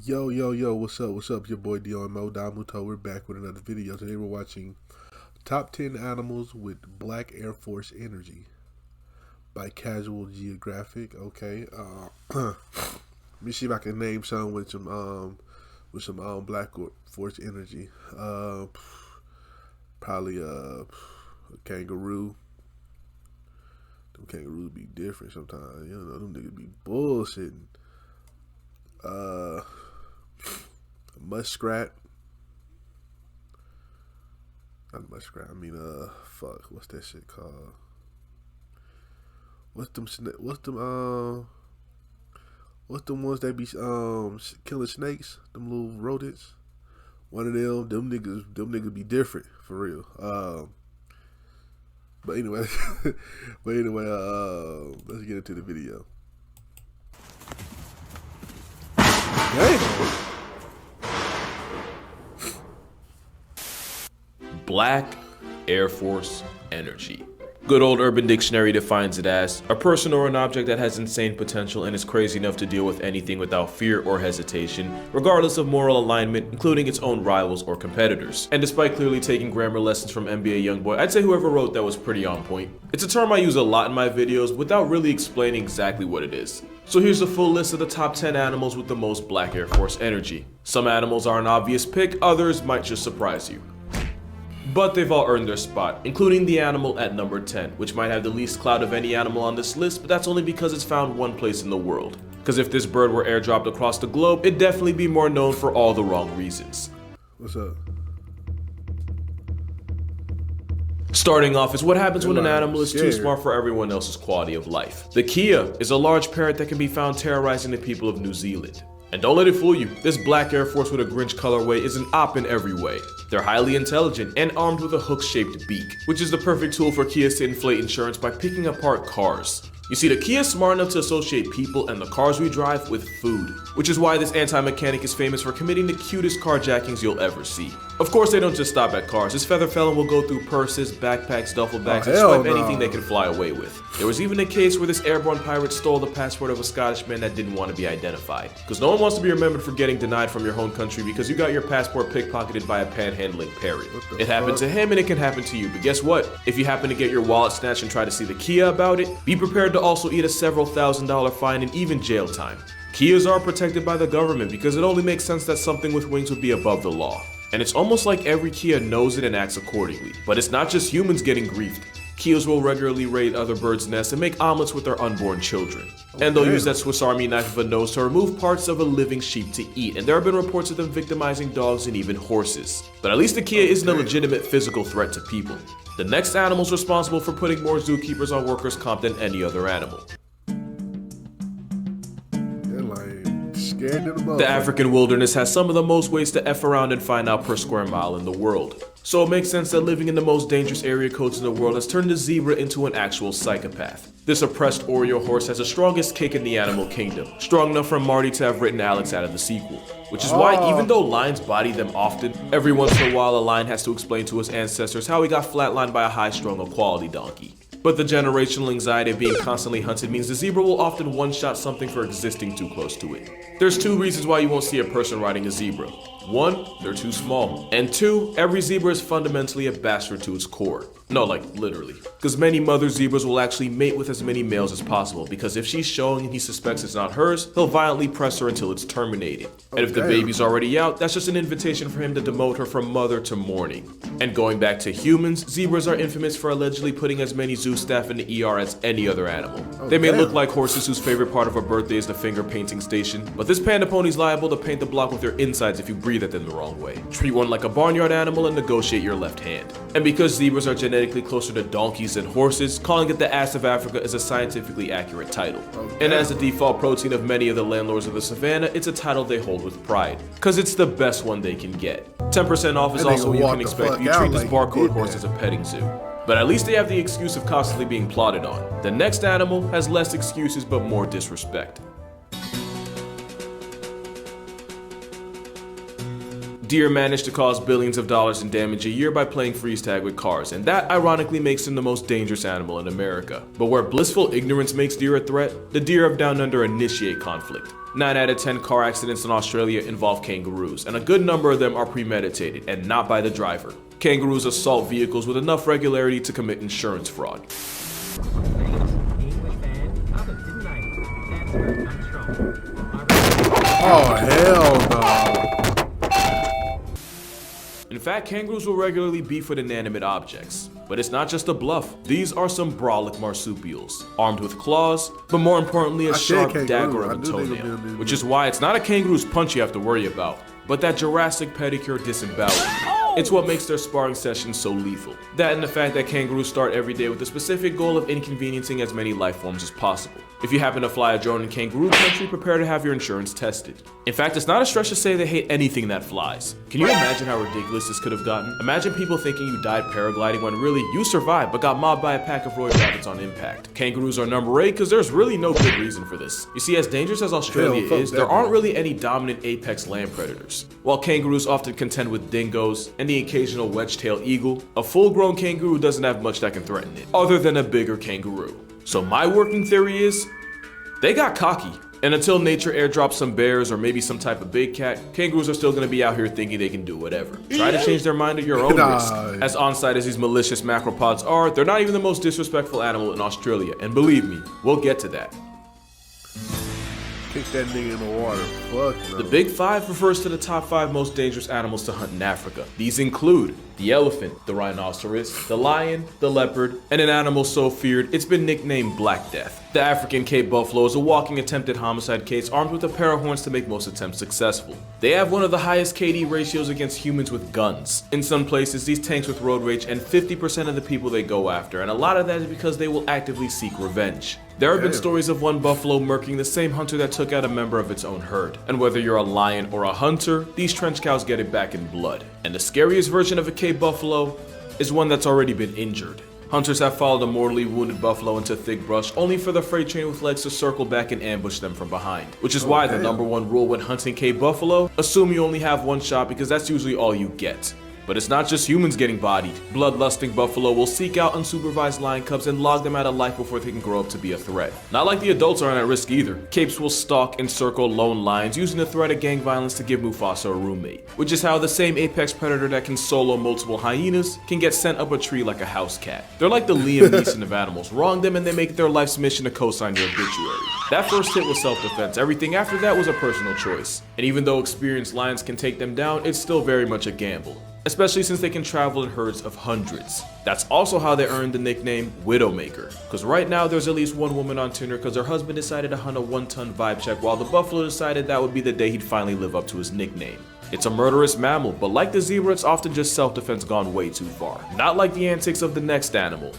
Yo, what's up? Your boy Domuto. We're back with another video. Today we're watching Top 10 Animals with Black Air Force Energy by Casual Geographic. Okay. Let me see if I can name some with some Black Force Energy. Probably a kangaroo. Them kangaroos be different sometimes. You know, them niggas be bullshitting. A muskrat. Not muskrat. I mean, fuck. What's that shit called? What's them ones that be killing snakes? Them little rodents. One of them niggas be different for real. But anyway, let's get into the video. Damn. Black Air Force Energy. Good old Urban Dictionary defines it as a person or an object that has insane potential and is crazy enough to deal with anything without fear or hesitation, regardless of moral alignment, including its own rivals or competitors. And despite clearly taking grammar lessons from NBA Youngboy, I'd say whoever wrote that was pretty on point. It's a term I use a lot in my videos without really explaining exactly what it is. So here's a full list of the top 10 animals with the most Black Air Force energy. Some animals are an obvious pick, others might just surprise you. But they've all earned their spot, including the animal at number 10, which might have the least clout of any animal on this list, but that's only because it's found one place in the world. Because if this bird were airdropped across the globe, it'd definitely be more known for all the wrong reasons. What's up? Starting off is what happens when an animal is too smart for everyone else's quality of life. The Kia is a large parrot that can be found terrorizing the people of New Zealand. And don't let it fool you, this Black Air Force with a Grinch colorway is an op in every way. They're highly intelligent and armed with a hook-shaped beak, which is the perfect tool for Kias to inflate insurance by picking apart cars. You see, the Kia is smart enough to associate people and the cars we drive with food, which is why this anti-mechanic is famous for committing the cutest carjackings you'll ever see. Of course, they don't just stop at cars. This feather felon will go through purses, backpacks, duffel bags, and swipe anything they can fly away with. There was even a case where this airborne pirate stole the passport of a Scottish man that didn't want to be identified. Because no one wants to be remembered for getting denied from your home country because you got your passport pickpocketed by a panhandling parrot. It happened to him and it can happen to you, but guess what? If you happen to get your wallet snatched and try to see the Kia about it, be prepared to also eat a several $1,000 fine and even jail time. Kias are protected by the government because it only makes sense that something with wings would be above the law. And it's almost like every Kia knows it and acts accordingly. But it's not just humans getting griefed. Kias will regularly raid other birds' nests and make omelets with their unborn children. And they'll use that Swiss Army knife of a nose to remove parts of a living sheep to eat, and there have been reports of them victimizing dogs and even horses. But at least the Kia isn't a legitimate physical threat to people. The next animal's responsible for putting more zookeepers on workers' comp than any other animal. The African wilderness has some of the most ways to F around and find out per square mile in the world. So it makes sense that living in the most dangerous area codes in the world has turned the zebra into an actual psychopath. This oppressed Oreo horse has the strongest kick in the animal kingdom, strong enough for Marty to have written Alex out of the sequel. Which is why, even though lions body them often, every once in a while a lion has to explain to his ancestors how he got flatlined by a high-strung equality donkey. But the generational anxiety of being constantly hunted means the zebra will often one-shot something for existing too close to it. There's two reasons why you won't see a person riding a zebra. One, they're too small. And two, every zebra is fundamentally a bastard to its core. No, like literally. Because many mother zebras will actually mate with as many males as possible, because if she's showing and he suspects it's not hers, he'll violently press her until it's terminated. And if the baby's already out, that's just an invitation for him to demote her from mother to mourning. And going back to humans, zebras are infamous for allegedly putting as many zoo staff in the ER as any other animal. They may look like horses whose favorite part of a birthday is the finger painting station, but this panda pony's liable to paint the block with their insides if you breathe at them the wrong way. Treat one like a barnyard animal and negotiate your left hand. And because zebras are genetically closer to donkeys than horses, calling it the ass of Africa is a scientifically accurate title. And as the default protein of many of the landlords of the savannah, it's a title they hold with pride, cause it's the best one they can get. 10% off is also what you can expect if you treat this barcode horse as a petting zoo. But at least they have the excuse of constantly being plotted on. The next animal has less excuses but more disrespect. Deer manage to cause billions of dollars in damage a year by playing freeze tag with cars, and that ironically makes them the most dangerous animal in America. But where blissful ignorance makes deer a threat, the deer of Down Under initiate conflict. 9 out of 10 car accidents in Australia involve kangaroos, and a good number of them are premeditated and not by the driver. Kangaroos assault vehicles with enough regularity to commit insurance fraud. Oh, hell no. In fact, kangaroos will regularly beef with inanimate objects. But it's not just a bluff. These are some brolic marsupials, armed with claws, but more importantly a sharp dagger of a toenail. Which is why it's not a kangaroo's punch you have to worry about, but that Jurassic pedicure disembowelment. It's what makes their sparring sessions so lethal. That and the fact that kangaroos start every day with the specific goal of inconveniencing as many life forms as possible. If you happen to fly a drone in kangaroo country, prepare to have your insurance tested. In fact, it's not a stretch to say they hate anything that flies. Can you imagine how ridiculous this could have gotten? Imagine people thinking you died paragliding when really you survived but got mobbed by a pack of royal rabbits on impact. Kangaroos are number 8 because there's really no good reason for this. You see, as dangerous as Australia is, there aren't really any dominant apex land predators. While kangaroos often contend with dingoes and the occasional wedge-tailed eagle, a full-grown kangaroo doesn't have much that can threaten it, other than a bigger kangaroo. So my working theory is, they got cocky. And until nature airdrops some bears or maybe some type of big cat, kangaroos are still gonna be out here thinking they can do whatever. Try to change their mind at your own risk. As on-site as these malicious macropods are, they're not even the most disrespectful animal in Australia. And believe me, we'll get to that. Kick that nigga in the water. Fuck no. The Big Five refers to the top 5 most dangerous animals to hunt in Africa. These include the elephant, the rhinoceros, the lion, the leopard, and an animal so feared it's been nicknamed Black Death. The African Cape buffalo is a walking attempted homicide case armed with a pair of horns to make most attempts successful. They have one of the highest KD ratios against humans with guns. In some places, these tanks with road rage and 50% of the people they go after, and a lot of that is because they will actively seek revenge. There have been stories of one buffalo murking the same hunter that took out a member of its own herd. And whether you're a lion or a hunter, these trench cows get it back in blood. And the scariest version of a Cape buffalo is one that's already been injured. Hunters have followed a mortally wounded buffalo into thick brush only for the freight train with legs to circle back and ambush them from behind. Which is why the #1 rule when hunting Cape buffalo, assume you only have one shot because that's usually all you get. But it's not just humans getting bodied. Bloodlusting buffalo will seek out unsupervised lion cubs and log them out of life before they can grow up to be a threat. Not like the adults aren't at risk either. Capes will stalk and circle lone lions using the threat of gang violence to give Mufasa a roommate. Which is how the same apex predator that can solo multiple hyenas can get sent up a tree like a house cat. They're like the Liam Neeson of animals. Wrong them and they make it their life's mission to co-sign your obituary. That first hit was self-defense. Everything after that was a personal choice. And even though experienced lions can take them down, it's still very much a gamble. Especially since they can travel in herds of hundreds. That's also how they earned the nickname Widowmaker. Cause right now there's at least one woman on Tinder cause her husband decided to hunt a 1-ton vibe check while the buffalo decided that would be the day he'd finally live up to his nickname. It's a murderous mammal, but like the zebra, it's often just self-defense gone way too far. Not like the antics of the next animal.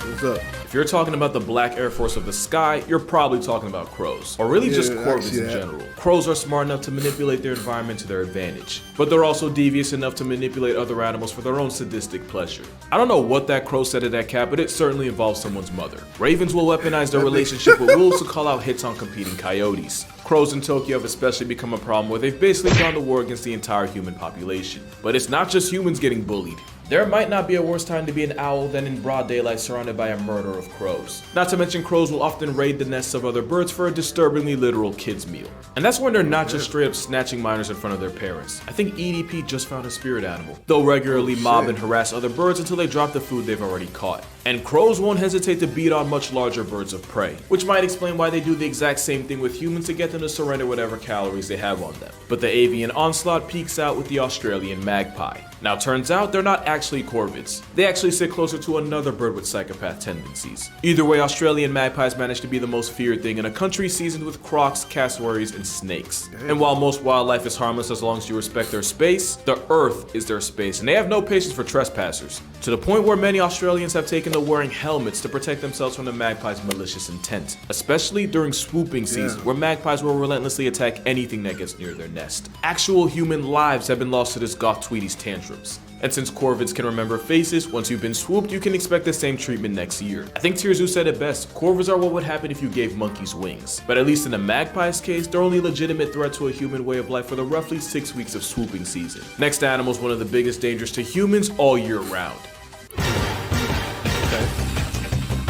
What's up? If you're talking about the Black Air Force of the sky, you're probably talking about crows, or really just corvids in general. Crows are smart enough to manipulate their environment to their advantage, but they're also devious enough to manipulate other animals for their own sadistic pleasure. I don't know what that crow said to that cat, but it certainly involves someone's mother. Ravens will weaponize their relationship with wolves to call out hits on competing coyotes. Crows in Tokyo have especially become a problem where they've basically gone to war against the entire human population. But it's not just humans getting bullied. There might not be a worse time to be an owl than in broad daylight surrounded by a murder of crows. Not to mention crows will often raid the nests of other birds for a disturbingly literal kids meal. And that's when they're not just straight up snatching minors in front of their parents. I think EDP just found a spirit animal. They'll regularly mob and harass other birds until they drop the food they've already caught. And crows won't hesitate to beat on much larger birds of prey, which might explain why they do the exact same thing with humans to get them to surrender whatever calories they have on them. But the avian onslaught peaks out with the Australian magpie. Now turns out they're not actually corvids. They actually sit closer to another bird with psychopath tendencies. Either way, Australian magpies manage to be the most feared thing in a country seasoned with crocs, cassowaries, and snakes. And while most wildlife is harmless as long as you respect their space, the earth is their space and they have no patience for trespassers. To the point where many Australians have taken to wearing helmets to protect themselves from the magpie's malicious intent. Especially during swooping season, where magpies will relentlessly attack anything that gets near their nest. Actual human lives have been lost to this goth Tweety's tantrums. And since corvids can remember faces, once you've been swooped, you can expect the same treatment next year. I think Tirzu said it best, corvids are what would happen if you gave monkeys wings. But at least in the magpie's case, they're only a legitimate threat to a human way of life for the roughly 6 weeks of swooping season. Next animal is one of the biggest dangers to humans all year round. Okay.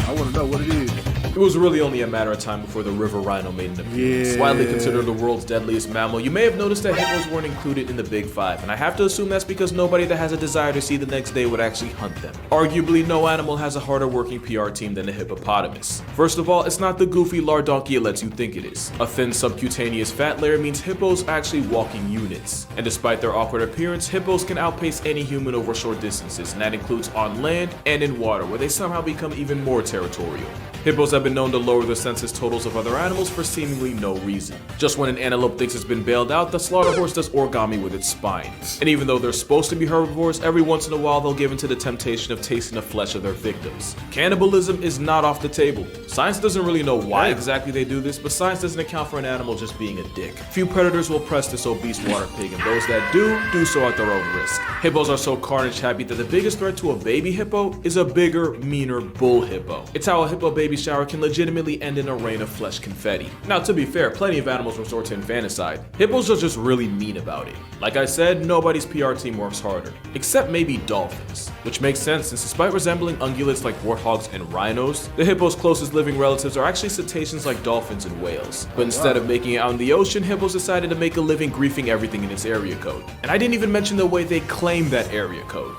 I want to know what it is. It was really only a matter of time before the river rhino made an appearance. Yeah. Widely considered the world's deadliest mammal, you may have noticed that hippos weren't included in the Big Five, and I have to assume that's because nobody that has a desire to see the next day would actually hunt them. Arguably, no animal has a harder working PR team than a hippopotamus. First of all, it's not the goofy lard donkey it lets you think it is. A thin subcutaneous fat layer means hippos are actually walking units. And despite their awkward appearance, hippos can outpace any human over short distances, and that includes on land and in water, where they somehow become even more territorial. Hippos have been known to lower the census totals of other animals for seemingly no reason. Just when an antelope thinks it's been bailed out, the slaughter horse does origami with its spine. And even though they're supposed to be herbivores, every once in a while they'll give in to the temptation of tasting the flesh of their victims. Cannibalism is not off the table. Science doesn't really know why exactly they do this, but science doesn't account for an animal just being a dick. Few predators will press this obese water pig, and those that do so at their own risk. Hippos are so carnage happy that the biggest threat to a baby hippo is a bigger, meaner bull hippo. It's how a hippo baby shower can legitimately end in a rain of flesh confetti. Now, to be fair, plenty of animals resort to infanticide. Hippos are just really mean about it. Like I said, nobody's PR team works harder. Except maybe dolphins. Which makes sense since despite resembling ungulates like warthogs and rhinos, the hippo's closest living relatives are actually cetaceans like dolphins and whales. But instead of making it out in the ocean, hippos decided to make a living griefing everything in its area code. And I didn't even mention the way they claim that area code.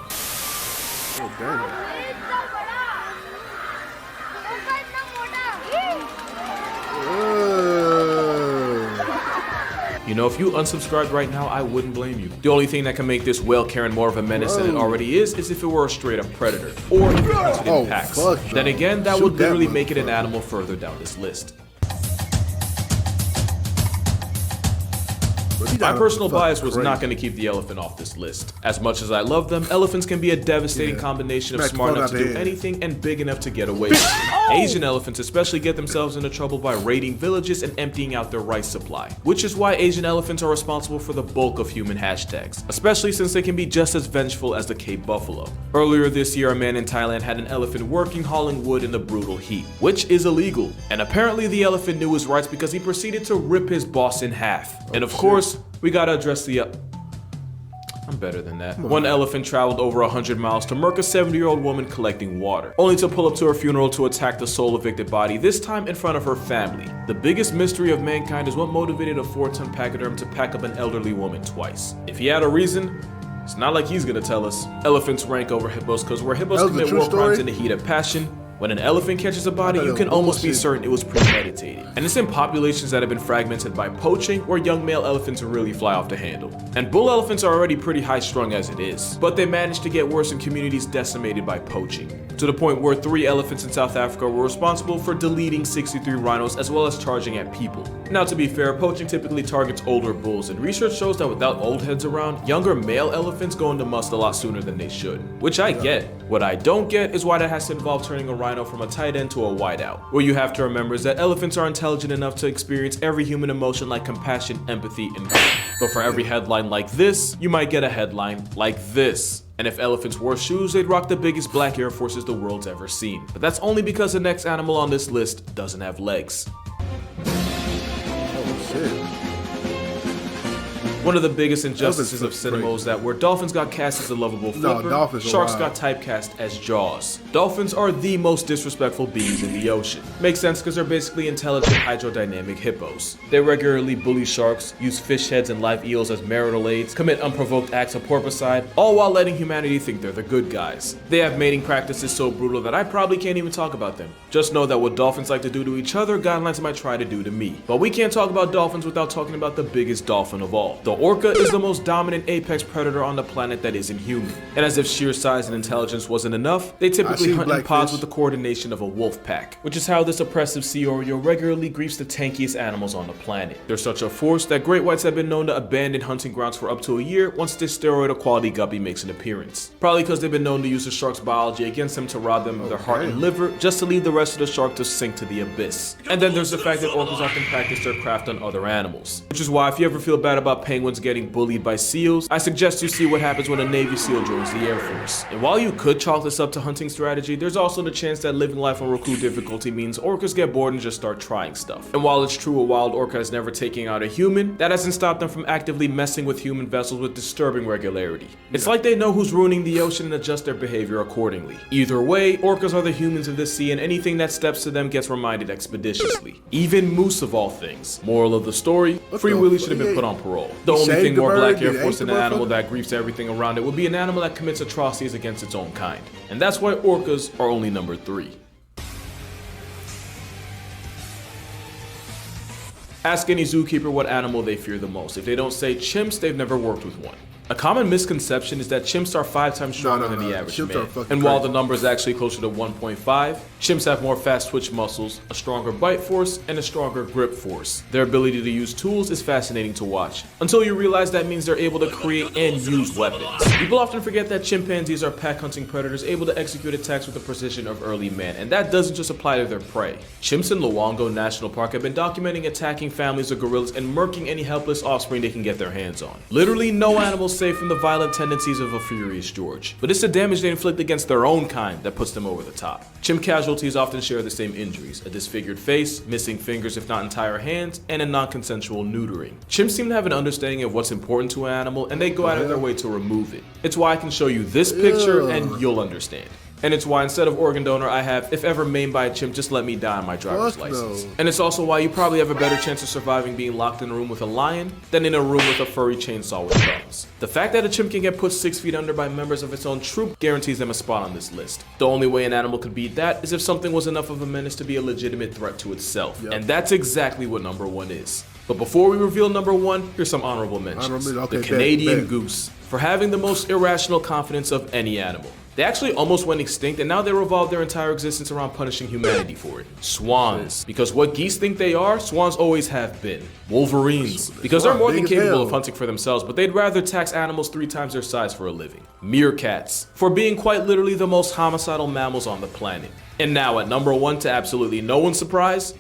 Oh, damn. You know, if you unsubscribed right now, I wouldn't blame you. The only thing that can make this whale Karen more of a menace than it already is if it were a straight up predator, or if it hunted in packs. Then again, that would literally make it an animal further down this list. My personal bias was not going to keep the elephant off this list. As much as I love them, elephants can be a devastating combination of smart enough to do anything and big enough to get away with it. Asian elephants especially get themselves into trouble by raiding villages and emptying out their rice supply, which is why Asian elephants are responsible for the bulk of human hashtags, especially since they can be just as vengeful as the Cape buffalo. Earlier this year, a man in Thailand had an elephant working hauling wood in the brutal heat, which is illegal, and apparently the elephant knew his rights because he proceeded to rip his boss in half. And of course, we gotta address the I'm better than that. One elephant traveled over 100 miles to murk a 70-year-old woman collecting water, only to pull up to her funeral to attack the sole evicted body, this time in front of her family. The biggest mystery of mankind is what motivated a 4-ton pachyderm to pack up an elderly woman twice. If he had a reason, it's not like he's gonna tell us. Elephants rank over hippos because where hippos commit war crimes in the heat of passion, when an elephant catches a body, you can almost be certain it was premeditated. And it's in populations that have been fragmented by poaching where young male elephants really fly off the handle. And bull elephants are already pretty high strung as it is, but they managed to get worse in communities decimated by poaching, to the point where 3 elephants in South Africa were responsible for deleting 63 rhinos as well as charging at people. Now, to be fair, poaching typically targets older bulls, and research shows that without old heads around, younger male elephants go into must a lot sooner than they should, which I get. What I don't get is why that has to involve turning a rhino from a tight end to a wideout. What you have to remember is that elephants are intelligent enough to experience every human emotion like compassion, empathy, and pain. But for every headline like this, you might get a headline like this. And if elephants wore shoes, they'd rock the biggest black Air Forces the world's ever seen. But that's only because the next animal on this list doesn't have legs. Oh, shit. One of the biggest injustices of cinema is that where dolphins got cast as a lovable flipper, sharks got typecast as Jaws. Dolphins are the most disrespectful beings in the ocean. Makes sense because they're basically intelligent hydrodynamic hippos. They regularly bully sharks, use fish heads and live eels as marital aids, commit unprovoked acts of porpoising, all while letting humanity think they're the good guys. They have mating practices so brutal that I probably can't even talk about them. Just know that what dolphins like to do to each other, guidelines might try to do to me. But we can't talk about dolphins without talking about the biggest dolphin of all. The orca is the most dominant apex predator on the planet that isn't human. And as if sheer size and intelligence wasn't enough, they typically hunt in pods with the coordination of a wolf pack, which is how this oppressive sea oriole regularly griefs the tankiest animals on the planet. They're such a force that great whites have been known to abandon hunting grounds for up to a year once this steroid equality guppy makes an appearance. Probably because they've been known to use the shark's biology against them to rob them of their heart and liver just to leave the rest of the shark to sink to the abyss. And then there's the fact that orcas often practice their craft on other animals, which is why if you ever feel bad about penguins penguins getting bullied by seals, I suggest you see what happens when a Navy SEAL joins the Air Force. And while you could chalk this up to hunting strategy, there's also the chance that living life on Roku difficulty means orcas get bored and just start trying stuff. And while it's true a wild orca is never taking out a human, that hasn't stopped them from actively messing with human vessels with disturbing regularity. It's like they know who's ruining the ocean and adjust their behavior accordingly. Either way, orcas are the humans of the sea, and anything that steps to them gets reminded expeditiously. Even moose of all things. Moral of the story, Free Willy should have been put on parole. The only thing more Black Air Force than an animal that griefs everything around it would be an animal that commits atrocities against its own kind. And that's why orcas are only number 3. Ask any zookeeper what animal they fear the most. If they don't say chimps, they've never worked with one. A common misconception is that chimps are 5 times stronger than the average man. And while the number is actually closer to 1.5, chimps have more fast twitch muscles, a stronger bite force, and a stronger grip force. Their ability to use tools is fascinating to watch, until you realize that means they're able to create and use weapons. People often forget that chimpanzees are pack hunting predators able to execute attacks with the precision of early man, and that doesn't just apply to their prey. Chimps in Luongo National Park have been documenting attacking families of gorillas and murking any helpless offspring they can get their hands on. Literally no animal safe from the violent tendencies of a furious George, but it's the damage they inflict against their own kind that puts them over the top. Chimp casualties often share the same injuries: a disfigured face, missing fingers if not entire hands, and a non-consensual neutering. Chimps seem to have an understanding of what's important to an animal, and they go out of their way to remove it. It's why I can show you this picture and you'll understand. And it's why instead of organ donor, I have, if ever maimed by a chimp, just let me die on my driver's license. No. And it's also why you probably have a better chance of surviving being locked in a room with a lion than in a room with a furry chainsaw with thumbs. The fact that a chimp can get put 6 feet under by members of its own troop guarantees them a spot on this list. The only way an animal could beat that is if something was enough of a menace to be a legitimate threat to itself. Yep. And that's exactly what number 1 is. But before we reveal number 1, here's some honorable mentions. The Canadian goose, for having the most irrational confidence of any animal. They actually almost went extinct, and now they revolve their entire existence around punishing humanity for it. Swans, because what geese think they are, swans always have been. Wolverines, because they're more than capable of hunting for themselves, but they'd rather tax animals 3 times their size for a living. Meerkats, for being quite literally the most homicidal mammals on the planet. And now at number 1, to absolutely no one's surprise,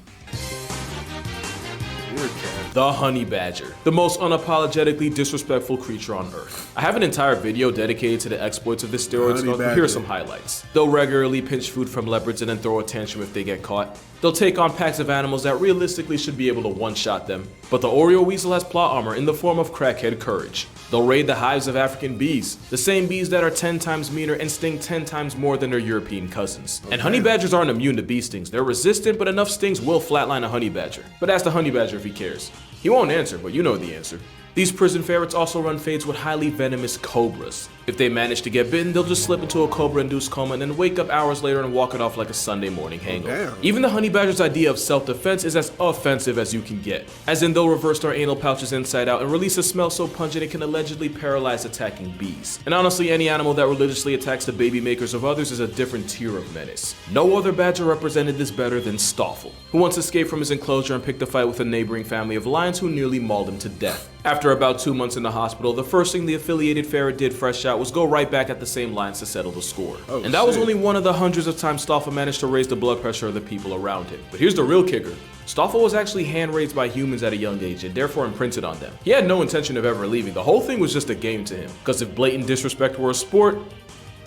the honey badger, the most unapologetically disrespectful creature on earth. I have an entire video dedicated to the exploits of this steroid skunk, but here are some highlights. They'll regularly pinch food from leopards and then throw a tantrum if they get caught. They'll take on packs of animals that realistically should be able to one-shot them. But the Oreo weasel has plot armor in the form of crackhead courage. They'll raid the hives of African bees, the same bees that are 10 times meaner and sting 10 times more than their European cousins. And honey badgers aren't immune to bee stings. They're resistant, but enough stings will flatline a honey badger. But ask the honey badger if he cares. He won't answer, but you know the answer. These prison ferrets also run fades with highly venomous cobras. If they manage to get bitten, they'll just slip into a cobra-induced coma and then wake up hours later and walk it off like a Sunday morning hangover. Even the honey badger's idea of self-defense is as offensive as you can get. As in, they'll reverse their anal pouches inside out and release a smell so pungent it can allegedly paralyze attacking bees. And honestly, any animal that religiously attacks the baby makers of others is a different tier of menace. No other badger represented this better than Stoffel, who once escaped from his enclosure and picked a fight with a neighboring family of lions who nearly mauled him to death. After about 2 months in the hospital, the first thing the affiliated ferret did fresh out was go right back at the same lines to settle the score. And that was only one of the hundreds of times Stoffel managed to raise the blood pressure of the people around him. But here's the real kicker. Stoffel was actually hand-raised by humans at a young age and therefore imprinted on them. He had no intention of ever leaving. The whole thing was just a game to him. Because if blatant disrespect were a sport,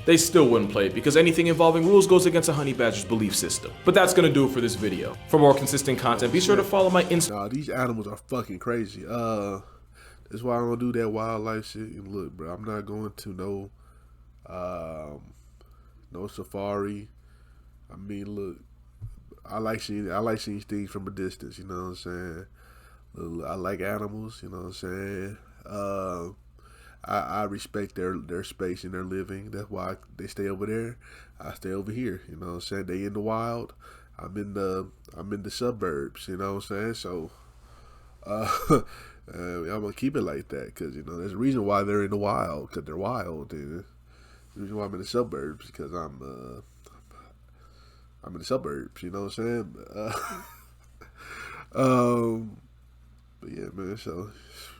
they still wouldn't play it because anything involving rules goes against a honey badger's belief system. But that's gonna do it for this video. For more consistent content, be sure to follow my Instagram. Nah, these animals are fucking crazy. That's why I don't do that wildlife shit. And look, bro, I'm not going to no safari. I mean, look, I like seeing things from a distance. You know what I'm saying? I like animals. You know what I'm saying? I respect their space and their living. That's why they stay over there. I stay over here. You know what I'm saying? They in the wild. I'm in the suburbs. You know what I'm saying? So, I'm gonna keep it like that because you know there's a reason why they're in the wild, because they're wild. And the reason why I'm in the suburbs because I'm in the suburbs. You know what I'm saying? But yeah, man. So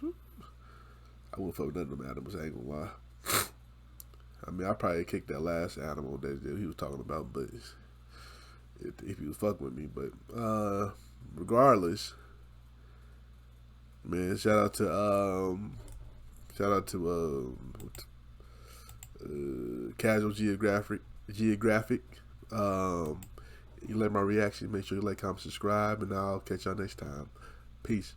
I won't fuck with none of them animals. I ain't gonna lie. I mean, I probably kicked that last animal that he was talking about, but if he was fucking with me, but regardless. Man, shout out to Casual Geographic. You like my reaction, make sure you like, comment, subscribe, and I'll catch y'all next time. Peace.